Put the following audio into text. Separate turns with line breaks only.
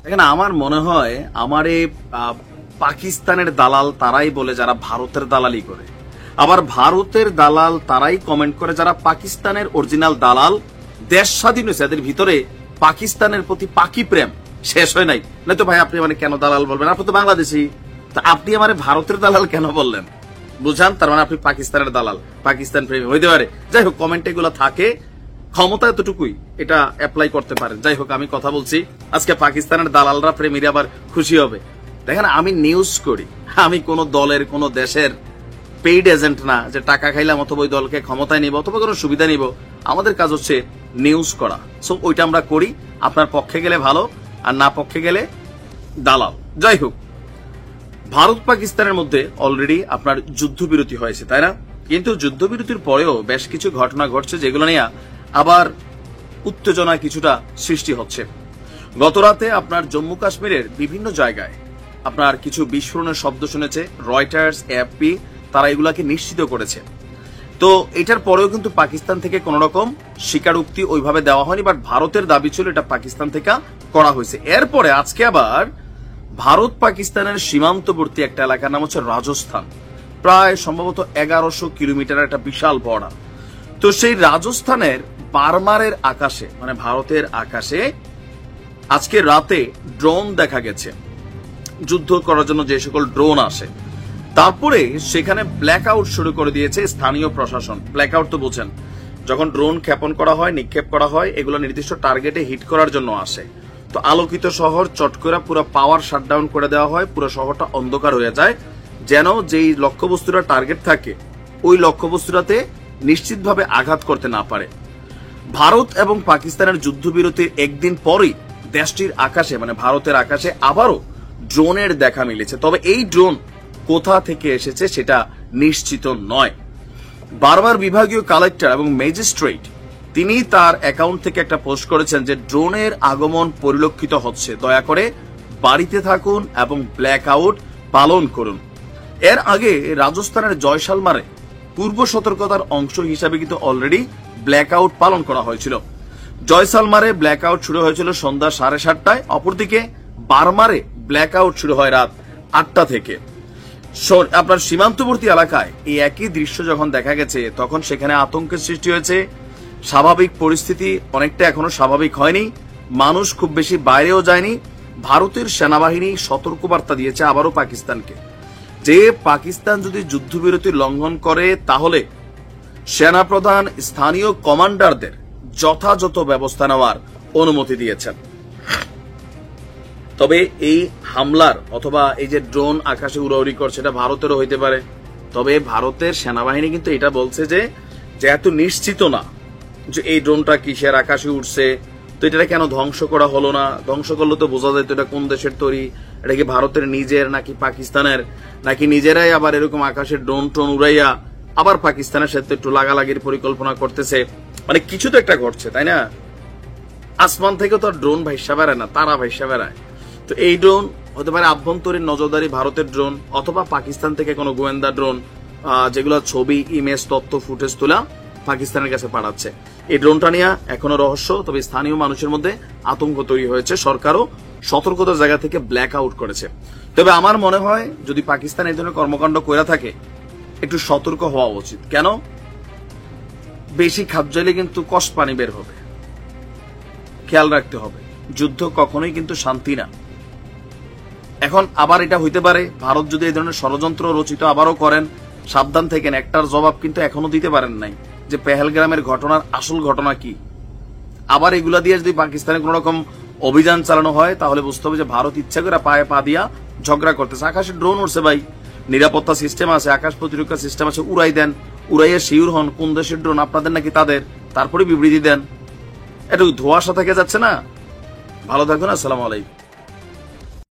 এখানে আমার মনে হয় আমার এই পাকিস্তানের দালাল তারাই বলে যারা ভারতের দালালি করে, আবার ভারতের দালাল তারাই কমেন্ট করে যারা পাকিস্তানের অরিজিনাল দালাল। দেশ স্বাধীন হয়েছে, এদের ভিতরে পাকিস্তানের প্রতি পাকি প্রেম শেষ হয় নাই। নয়তো ভাই আপনি মানে কেন দালাল বলবেন, আপনি তো বাংলাদেশি, তা আপনি আমার ভারতের দালাল কেন বললেন? বুঝান, তার মানে আপনি পাকিস্তানের দালাল, পাকিস্তান প্রেমী হইতে পারে। যাই হোক, কমেন্ট এগুলো থাকে, ক্ষমতা এতটুকুই, এটা অ্যাপ্লাই করতে পারেন। যাই হোক, আমি কথা বলছি আজকে পাকিস্তানের দালালরা প্রেমীরা আবার খুশি হবে। দেখেন, আমি নিউজ করি, আমি কোন দলের কোন দেশের পেইড এজেন্ট না যে টাকা খাইলাম অথবা ওই দলকে ক্ষমতায় নিব অথবা কোনো সুবিধা নিব। আমাদের কাজ হচ্ছে নিউজ করা, সো ওইটা আমরা করি। আপনার পক্ষে গেলে ভালো, আর না পক্ষে গেলে দালাল। যাই হোক, ভারত পাকিস্তানের মধ্যে অলরেডি আপনার যুদ্ধবিরতি হয়েছে, তাই না? কিন্তু যুদ্ধবিরতির পরেও বেশ কিছু ঘটনা ঘটছে যেগুলো নিয়ে আবার উত্তেজনা কিছুটা সৃষ্টি হচ্ছে। গতরাতে আপনার জম্মু কাশ্মীরের বিভিন্ন জায়গায় আপনার কিছু বিস্ফোরণের শব্দ শুনেছে। রয়টার্স, এএফপি তারা এগুলাকে নিশ্চিত করেছে। তো এটার পরেও কিন্তু পাকিস্তান থেকে কোন রকম স্বীকারোক্তি ওইভাবে দেওয়া হয়নি, বাট ভারতের দাবি ছিল এটা পাকিস্তান থেকে করা হয়েছে। এরপরে আজকে আবার ভারত পাকিস্তানের সীমান্তবর্তী একটা এলাকার নাম হচ্ছে রাজস্থান, প্রায় সম্ভবত 1100 কিলোমিটার একটা বিশাল বর্ডার। তো সেই রাজস্থানের বারমারের আকাশে, মানে ভারতের আকাশে আজকে রাতে ড্রোন দেখা গেছে, যুদ্ধ করার জন্য যে সকল ড্রোন আসে। তারপরে সেখানে ব্ল্যাক আউট শুরু করে দিয়েছে স্থানীয় প্রশাসন। ব্ল্যাক আউট তো বোঝেন, যখন ড্রোন ক্ষেপণ করা হয়, নিক্ষেপ করা হয়, এগুলো নির্দিষ্ট টার্গেটে হিট করার জন্য আসে। তো আলোকিত শহর চট করে পুরো পাওয়ার শাটডাউন করে দেওয়া হয়, পুরো শহরটা অন্ধকার হয়ে যায়, যেন যেই লক্ষ্যবস্তুটা টার্গেট থাকে ওই লক্ষ্যবস্তুটাতে নিশ্চিতভাবে আঘাত করতে না পারে। ভারত এবং পাকিস্তানের যুদ্ধবিরতির একদিন পরই দেশটির আকাশে, মানে ভারতের আকাশে আবারও ড্রোনের দেখা মিলেছে। তবে এই ড্রোন কোথা থেকে এসেছে সেটা নিশ্চিত নয়। বারবার বিভাগীয় কালেক্টর এবং ম্যাজিস্ট্রেট তিনি তার অ্যাকাউন্ট থেকে একটা পোস্ট করেছেন যে ড্রোনের আগমন পরিলক্ষিত হচ্ছে, দয়া করে বাড়িতে থাকুন এবং ব্ল্যাক আউট পালন করুন। এর আগে রাজস্থানের জয়সালমারে পূর্ব সতর্কতার অংশ হিসাবে কিন্তু অলরেডি ব্ল্যাক আউট পালন করা হয়েছিল। জয়সালমারে ব্ল্যাক আউট শুরু হয়েছিল সন্ধ্যা 7:30টায়, অপরদিকে বারমারে ব্ল্যাক আউট শুরু হয় রাত 8টা থেকে। আপনার সীমান্তবর্তী এলাকায় এই একই দৃশ্য যখন দেখা গেছে তখন সেখানে আতঙ্কের সৃষ্টি হয়েছে। স্বাভাবিক পরিস্থিতি অনেকটা এখনো স্বাভাবিক হয়নি, মানুষ খুব বেশি বাইরেও যায়নি। ভারতের সেনাবাহিনী সতর্কবার্তা দিয়েছে আবারও পাকিস্তানকে, যে পাকিস্তান যদি যুদ্ধবিরতি লঙ্ঘন করে তাহলে সেনাপ্রধান স্থানীয় কমান্ডারদের যথাযথ ব্যবস্থা নেওয়ার অনুমতি দিয়েছেন। তবে এই হামলার অথবা এই যে ড্রোন আকাশে উড়াউড়ি করছে এটা ভারতেরও হইতে পারে। তবে ভারতের সেনাবাহিনী কিন্তু এটা বলছে যে এত নিশ্চিত না যে এই ড্রোনটা কিসের আকাশে উঠছে, তো এটা কেন ধ্বংস করা হলো না। ধ্বংস করলে তো বোঝা যায় তো এটা কোন দেশের তৈরি, এটা কি ভারতের নিজের নাকি পাকিস্তানের, নাকি নিজেরাই আবার এরকম আকাশে ড্রোন টোন উড়াইয়া আবার পাকিস্তানের সাথে একটু লাগালাগির পরিকল্পনা করতেছে। মানে কিছু তো একটা ঘটছে, তাই না? আসমান থেকে তো ড্রোন ভাইসা বেড়ায় না, তারা ভাইসা বেড়ায়। তো এই ড্রোন হতে পারে আভ্যন্তরীণ নজরদারি ভারতের ড্রোন, অথবা পাকিস্তান থেকে কোনো গোয়েন্দা ড্রোন যেগুলো ছবি, ইমেজ, তথ্য, ফুটেজ তোলা পাকিস্তানের কাছে পাঠাচ্ছে। এই ড্রোনটা নিয়ে এখনো রহস্য। তবে স্থানীয় মানুষের মধ্যে আতঙ্ক তৈরি হয়েছে, সরকারও সতর্কতার জায়গা থেকে ব্ল্যাক আউট করেছে। তবে আমার মনে হয় যদি পাকিস্তান এই ধরনের কর্মকাণ্ড করে থাকে একটু সতর্ক হওয়া উচিত। কেন? বেশি খাপ যাইলে কিন্তু কষ পানি বের হবে, খেয়াল রাখতে হবে। যুদ্ধ কখনোই কিন্তু শান্তি না। এখন আবার এটা হইতে পারে ভারত যদি এই ধরনের ষড়যন্ত্র রচিত আবারও করেন, সাবধান থেকেন। একটার জবাব কিন্তু এখনো দিতে পারেন নাই যে পেহেলগ্রামের ঘটনার আসল ঘটনা কি। আবার এগুলা দিয়ে যদি পাকিস্তানে কোন রকম অভিযান চালানো হয় তাহলে বুঝতে হবে যে ভারত ইচ্ছা করে পায়ে পা দিয়া ঝগড়া করতেছে। আকাশে ড্রোন উঠছে ভাই, নিরাপত্তা সিস্টেম আছে, আকাশ প্রতিরক্ষা সিস্টেম আছে, উড়াই দেন, উড়াইয়া শিওর হন কোন দেশের ড্রোন, আপনাদের নাকি তাদের, তারপরে বিবৃতি দেন। এটা ধোঁয়াশা থেকে যাচ্ছে না। ভালো থাকুন, আসসালামু আলাইকুম।